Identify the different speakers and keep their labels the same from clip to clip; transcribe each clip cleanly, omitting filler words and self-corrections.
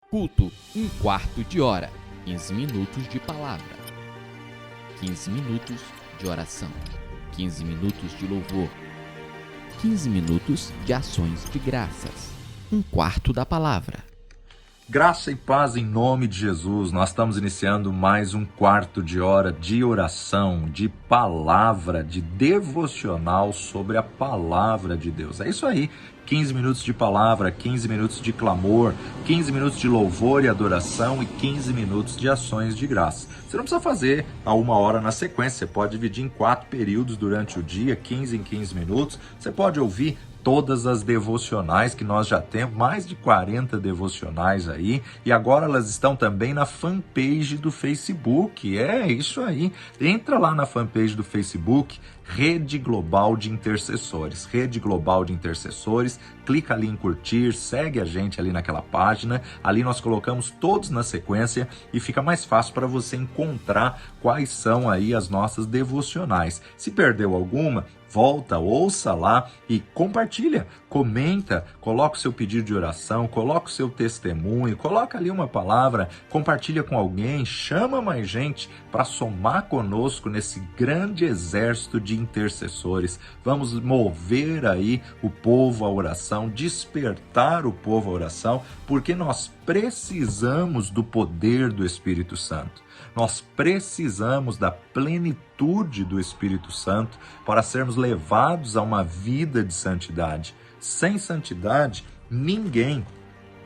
Speaker 1: Culto, um quarto de hora, 15 minutos de palavra, 15 minutos de oração, 15 minutos de louvor, 15 minutos de ações de graças, um quarto da palavra.
Speaker 2: Graça e paz em nome de Jesus. Nós estamos iniciando mais um quarto de hora de oração, de palavra, de devocional sobre a palavra de Deus. É isso aí, 15 minutos de palavra, 15 minutos de clamor, 15 minutos de louvor e adoração e 15 minutos de ações de graça. Você não precisa fazer a 1 hora na sequência, você pode dividir em 4 períodos durante o dia, 15 em 15 minutos. Você pode ouvir todas as devocionais que nós já temos, mais de 40 devocionais aí, e agora elas estão também na fanpage do Facebook. É isso aí, entra lá na fanpage do Facebook, Rede Global de Intercessores, Rede Global de Intercessores, clica ali em curtir, segue a gente ali naquela página, ali nós colocamos todos na sequência e fica mais fácil para você encontrar quais são aí as nossas devocionais. Se perdeu alguma, volta, ouça lá e compartilha, comenta, coloca o seu pedido de oração, coloca o seu testemunho, coloca ali uma palavra, compartilha com alguém, chama mais gente para somar conosco nesse grande exército de intercessores. Vamos mover aí o povo à oração, despertar o povo à oração, porque nós precisamos do poder do Espírito Santo. Nós precisamos da plenitude do Espírito Santo para sermos levados a uma vida de santidade. Sem santidade, ninguém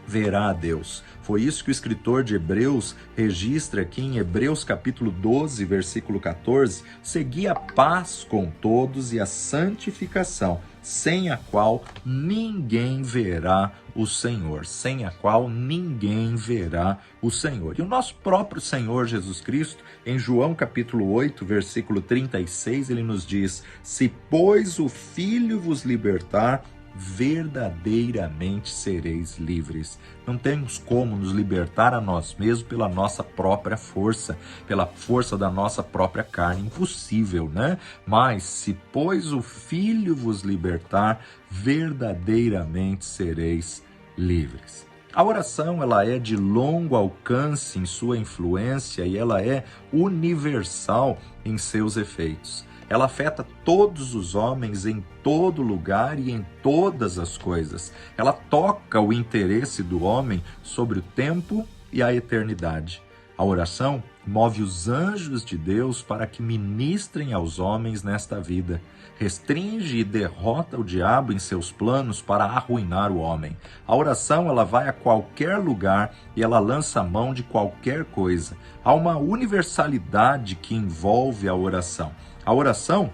Speaker 2: verá a Deus. Foi isso que o escritor de Hebreus registra aqui em Hebreus capítulo 12, versículo 14. Segui a paz com todos e a santificação, sem a qual ninguém verá o Senhor. Sem a qual ninguém verá o Senhor. E o nosso próprio Senhor Jesus Cristo, em João capítulo 8, versículo 36, ele nos diz: se, pois, o Filho vos libertar, verdadeiramente sereis livres. Não temos como nos libertar a nós mesmos pela nossa própria força, pela força da nossa própria carne. Impossível, né? Mas se, pois, o Filho vos libertar, verdadeiramente sereis livres. A oração, ela é de longo alcance em sua influência e ela é universal em seus efeitos. Ela afeta todos os homens em todo lugar e em todas as coisas. Ela toca o interesse do homem sobre o tempo e a eternidade. A oração move os anjos de Deus para que ministrem aos homens nesta vida. Restringe e derrota o diabo em seus planos para arruinar o homem. A oração, ela vai a qualquer lugar e ela lança a mão de qualquer coisa. Há uma universalidade que envolve a oração. A oração,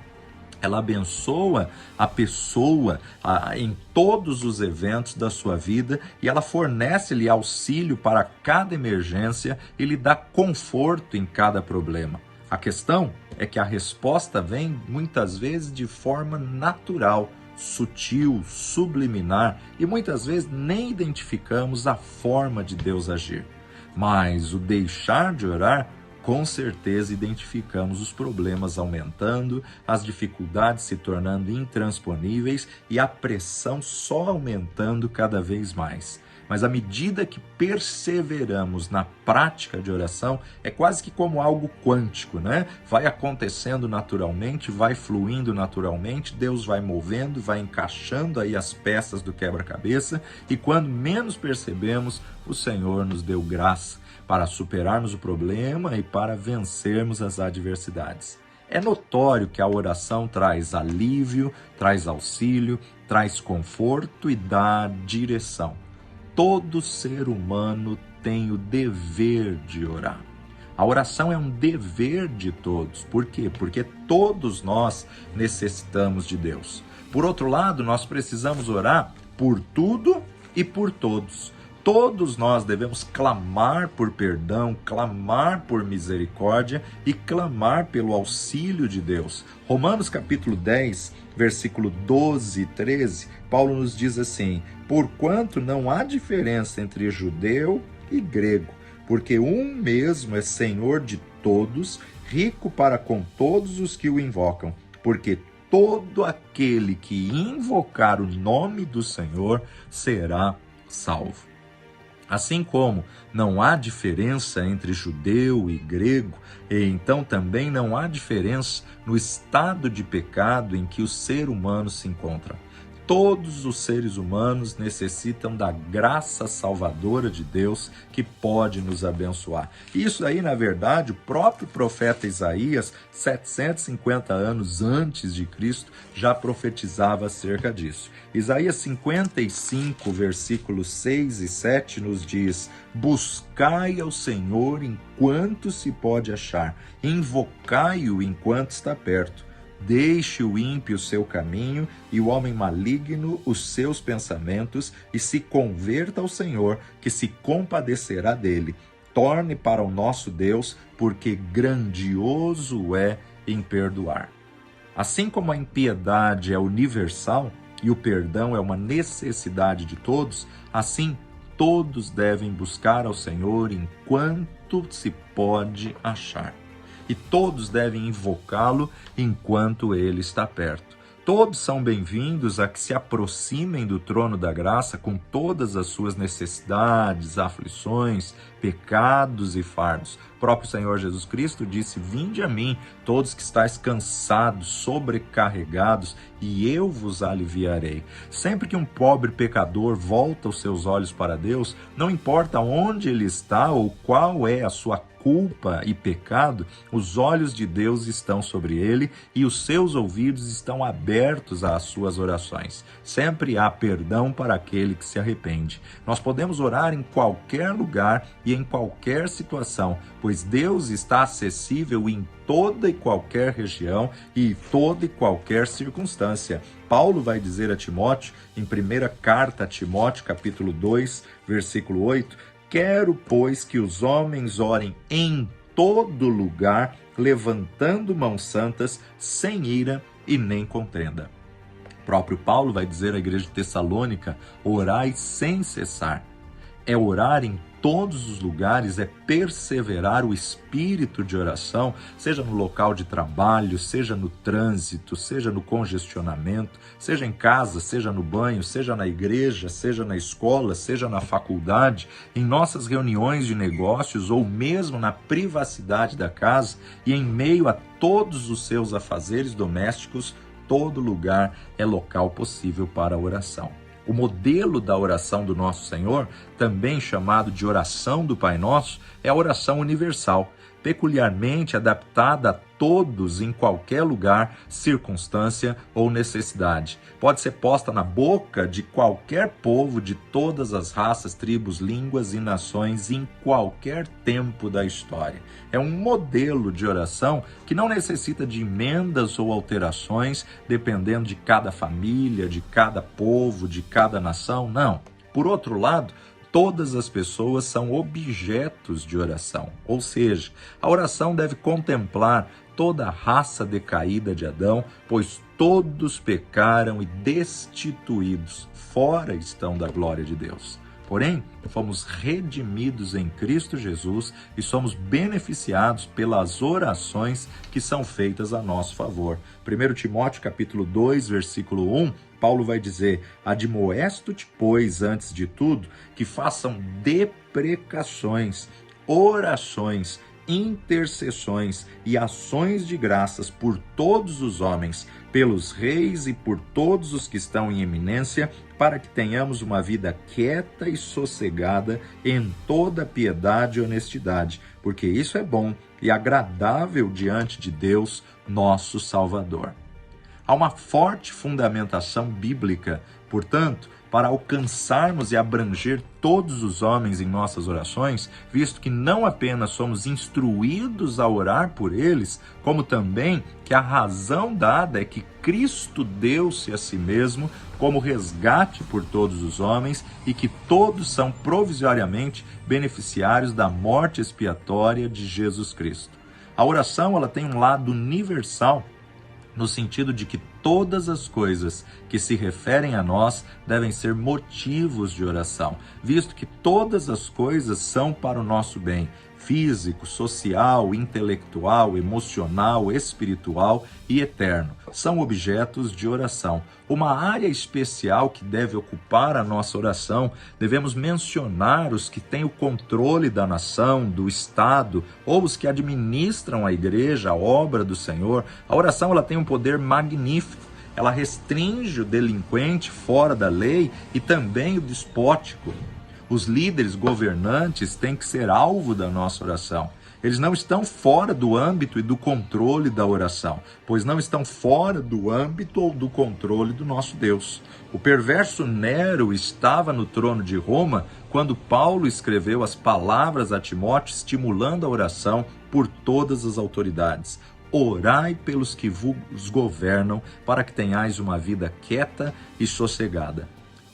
Speaker 2: ela abençoa a pessoa em todos os eventos da sua vida e ela fornece-lhe auxílio para cada emergência e lhe dá conforto em cada problema. A questão é que a resposta vem muitas vezes de forma natural, sutil, subliminar e muitas vezes nem identificamos a forma de Deus agir. Mas o deixar de orar, com certeza identificamos os problemas aumentando, as dificuldades se tornando intransponíveis e a pressão só aumentando cada vez mais. Mas à medida que perseveramos na prática de oração, é quase que como algo quântico, né? Vai acontecendo naturalmente, vai fluindo naturalmente, Deus vai movendo, vai encaixando aí as peças do quebra-cabeça e quando menos percebemos, o Senhor nos deu graça para superarmos o problema e para vencermos as adversidades. É notório que a oração traz alívio, traz auxílio, traz conforto e dá direção. Todo ser humano tem o dever de orar. A oração é um dever de todos. Por quê? Porque todos nós necessitamos de Deus. Por outro lado, nós precisamos orar por tudo e por todos. Todos nós devemos clamar por perdão, clamar por misericórdia e clamar pelo auxílio de Deus. Romanos capítulo 10, versículo 12 e 13, Paulo nos diz assim: porquanto não há diferença entre judeu e grego, porque um mesmo é Senhor de todos, rico para com todos os que o invocam, porque todo aquele que invocar o nome do Senhor será salvo. Assim como não há diferença entre judeu e grego, e então também não há diferença no estado de pecado em que o ser humano se encontra. Todos os seres humanos necessitam da graça salvadora de Deus que pode nos abençoar. Isso aí, na verdade, o próprio profeta Isaías, 750 anos antes de Cristo, já profetizava acerca disso. Isaías 55, versículos 6 e 7 nos diz: buscai ao Senhor enquanto se pode achar, invocai-o enquanto está perto. Deixe o ímpio o seu caminho e o homem maligno os seus pensamentos, e se converta ao Senhor, que se compadecerá dele. Torne para o nosso Deus, porque grandioso é em perdoar. Assim como a impiedade é universal e o perdão é uma necessidade de todos, assim todos devem buscar ao Senhor enquanto se pode achar. E todos devem invocá-lo enquanto ele está perto. Todos são bem-vindos a que se aproximem do trono da graça com todas as suas necessidades, aflições, pecados e fardos. O próprio Senhor Jesus Cristo disse: vinde a mim, todos que estáis cansados, sobrecarregados, e eu vos aliviarei. Sempre que um pobre pecador volta os seus olhos para Deus, não importa onde ele está ou qual é a sua culpa e pecado, os olhos de Deus estão sobre ele e os seus ouvidos estão abertos às suas orações. Sempre há perdão para aquele que se arrepende. Nós podemos orar em qualquer lugar e em qualquer situação, pois Deus está acessível em toda e qualquer região e toda e qualquer circunstância. Paulo vai dizer a Timóteo, em 1ª carta a Timóteo, capítulo 2, versículo 8, quero, pois, que os homens orem em todo lugar, levantando mãos santas, sem ira e nem contenda. O próprio Paulo vai dizer à igreja de Tessalônica: orai sem cessar. É orar em todos os lugares, é perseverar o espírito de oração, seja no local de trabalho, seja no trânsito, seja no congestionamento, seja em casa, seja no banho, seja na igreja, seja na escola, seja na faculdade, em nossas reuniões de negócios ou mesmo na privacidade da casa e em meio a todos os seus afazeres domésticos, todo lugar é local possível para a oração. O modelo da oração do Nosso Senhor, também chamado de oração do Pai Nosso, é a oração universal, peculiarmente adaptada a todos em qualquer lugar, circunstância ou necessidade. Pode ser posta na boca de qualquer povo de todas as raças, tribos, línguas e nações em qualquer tempo da história. É um modelo de oração que não necessita de emendas ou alterações, dependendo de cada família, de cada povo, de cada nação, não. Por outro lado, todas as pessoas são objetos de oração, ou seja, a oração deve contemplar toda a raça decaída de Adão, pois todos pecaram e destituídos, fora estão da glória de Deus. Porém, fomos redimidos em Cristo Jesus e somos beneficiados pelas orações que são feitas a nosso favor. 1 Timóteo capítulo 2, versículo 1, Paulo vai dizer: admoesto-te, pois, antes de tudo, que façam deprecações, orações, intercessões e ações de graças por todos os homens, pelos reis e por todos os que estão em eminência, para que tenhamos uma vida quieta e sossegada em toda piedade e honestidade, porque isso é bom e agradável diante de Deus, nosso Salvador. Há uma forte fundamentação bíblica, portanto, para alcançarmos e abranger todos os homens em nossas orações, visto que não apenas somos instruídos a orar por eles, como também que a razão dada é que Cristo deu-se a si mesmo como resgate por todos os homens e que todos são provisoriamente beneficiários da morte expiatória de Jesus Cristo. A oração ela tem um lado universal, no sentido de que todas as coisas que se referem a nós devem ser motivos de oração, visto que todas as coisas são para o nosso bem, físico, social, intelectual, emocional, espiritual e eterno. São objetos de oração. Uma área especial que deve ocupar a nossa oração, devemos mencionar os que têm o controle da nação, do Estado, ou os que administram a igreja, a obra do Senhor. A oração ela tem um poder magnífico. Ela restringe o delinquente fora da lei e também o despótico. Os líderes governantes têm que ser alvo da nossa oração. Eles não estão fora do âmbito e do controle da oração, pois não estão fora do âmbito ou do controle do nosso Deus. O perverso Nero estava no trono de Roma quando Paulo escreveu as palavras a Timóteo, estimulando a oração por todas as autoridades. Orai pelos que vos governam, para que tenhais uma vida quieta e sossegada.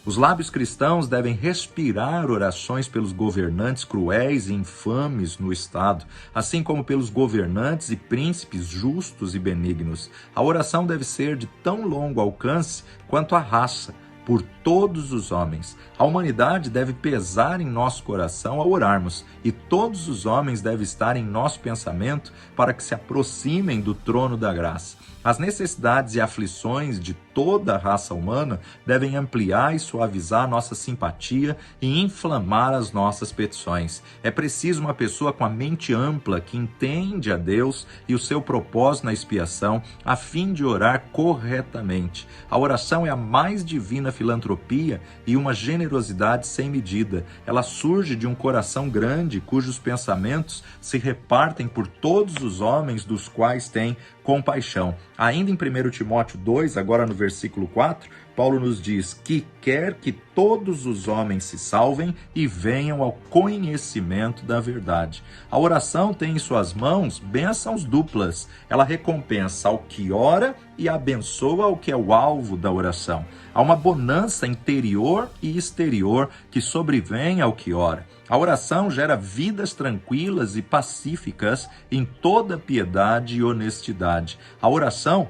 Speaker 2: Os lábios cristãos devem respirar orações pelos governantes cruéis e infames no Estado, assim como pelos governantes e príncipes justos e benignos. A oração deve ser de tão longo alcance quanto a raça, por todos os homens. A humanidade deve pesar em nosso coração ao orarmos, e todos os homens devem estar em nosso pensamento para que se aproximem do trono da graça. As necessidades e aflições de toda a raça humana devem ampliar e suavizar nossa simpatia e inflamar as nossas petições. É preciso uma pessoa com a mente ampla, que entende a Deus e o seu propósito na expiação, a fim de orar corretamente. A oração é a mais divina filantropia e uma generosidade sem medida. Ela surge de um coração grande, cujos pensamentos se repartem por todos os homens dos quais tem compaixão. Ainda em 1 Timóteo 2, agora no versículo 4, Paulo nos diz que quer que todos os homens se salvem e venham ao conhecimento da verdade. A oração tem em suas mãos bênçãos duplas. Ela recompensa ao que ora e abençoa o que é o alvo da oração. Há uma bonança interior e exterior que sobrevém ao que ora. A oração gera vidas tranquilas e pacíficas em toda piedade e honestidade. A oração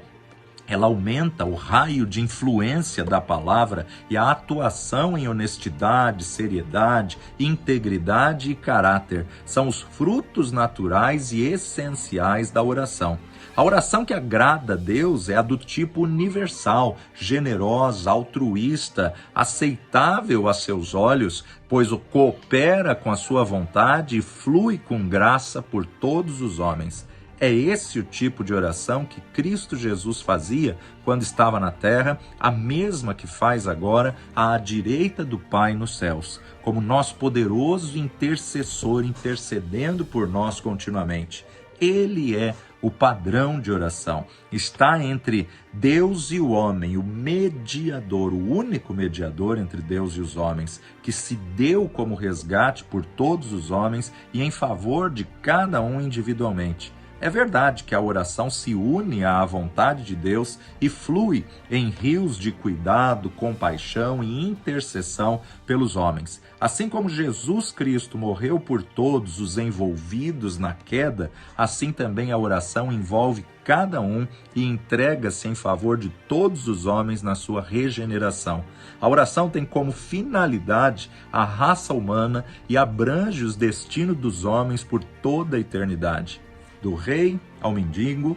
Speaker 2: ela aumenta o raio de influência da palavra e a atuação em honestidade, seriedade, integridade e caráter. São os frutos naturais e essenciais da oração. A oração que agrada a Deus é a do tipo universal, generosa, altruísta, aceitável a seus olhos, pois coopera com a sua vontade e flui com graça por todos os homens. É esse o tipo de oração que Cristo Jesus fazia quando estava na terra, a mesma que faz agora à direita do Pai nos céus, como nosso poderoso intercessor intercedendo por nós continuamente. Ele é o padrão de oração. Está entre Deus e o homem, o mediador, o único mediador entre Deus e os homens, que se deu como resgate por todos os homens e em favor de cada um individualmente. É verdade que a oração se une à vontade de Deus e flui em rios de cuidado, compaixão e intercessão pelos homens. Assim como Jesus Cristo morreu por todos os envolvidos na queda, assim também a oração envolve cada um e entrega-se em favor de todos os homens na sua regeneração. A oração tem como finalidade a raça humana e abrange os destinos dos homens por toda a eternidade. Do rei ao mendigo,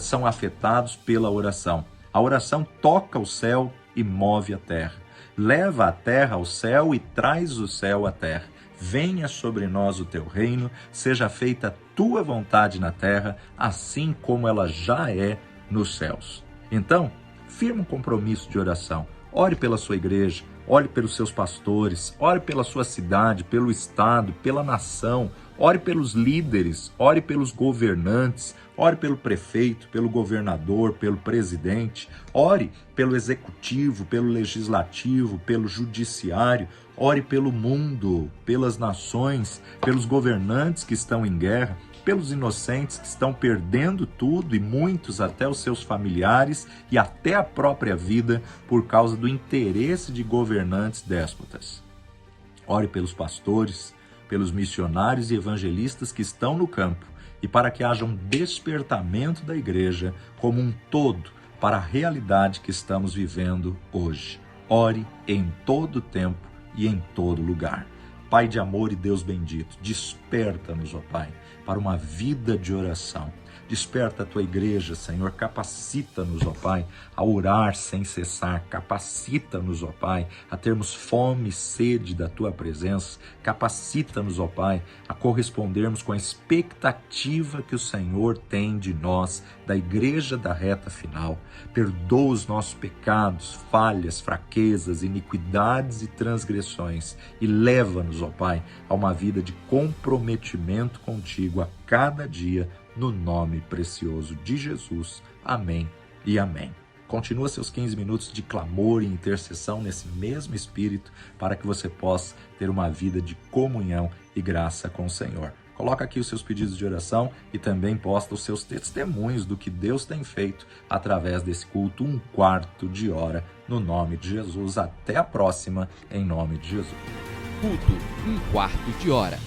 Speaker 2: são afetados pela oração. A oração toca o céu e move a terra. Leva a terra ao céu e traz o céu à terra. Venha sobre nós o teu reino, seja feita a tua vontade na terra, assim como ela já é nos céus. Então, firme um compromisso de oração. Ore pela sua igreja, ore pelos seus pastores, ore pela sua cidade, pelo estado, pela nação. Ore pelos líderes, ore pelos governantes, ore pelo prefeito, pelo governador, pelo presidente, ore pelo executivo, pelo legislativo, pelo judiciário, ore pelo mundo, pelas nações, pelos governantes que estão em guerra, pelos inocentes que estão perdendo tudo e muitos até os seus familiares e até a própria vida por causa do interesse de governantes déspotas. Ore pelos pastores, pelos missionários e evangelistas que estão no campo e para que haja um despertamento da igreja como um todo para a realidade que estamos vivendo hoje. Ore em todo tempo e em todo lugar. Pai de amor e Deus bendito, desperta-nos, ó Pai, para uma vida de oração. Desperta a tua igreja, Senhor, capacita-nos, ó Pai, a orar sem cessar, capacita-nos, ó Pai, a termos fome e sede da tua presença, capacita-nos, ó Pai, a correspondermos com a expectativa que o Senhor tem de nós, da igreja da reta final. Perdoa os nossos pecados, falhas, fraquezas, iniquidades e transgressões e leva-nos, ó Pai, a uma vida de comprometimento contigo a cada dia, no nome precioso de Jesus. Amém e amém. Continua seus 15 minutos de clamor e intercessão nesse mesmo espírito para que você possa ter uma vida de comunhão e graça com o Senhor. Coloca aqui os seus pedidos de oração e também posta os seus testemunhos do que Deus tem feito através desse culto 1/4 de hora, no nome de Jesus. Até a próxima, em nome de Jesus.
Speaker 1: Culto 1/4 de hora.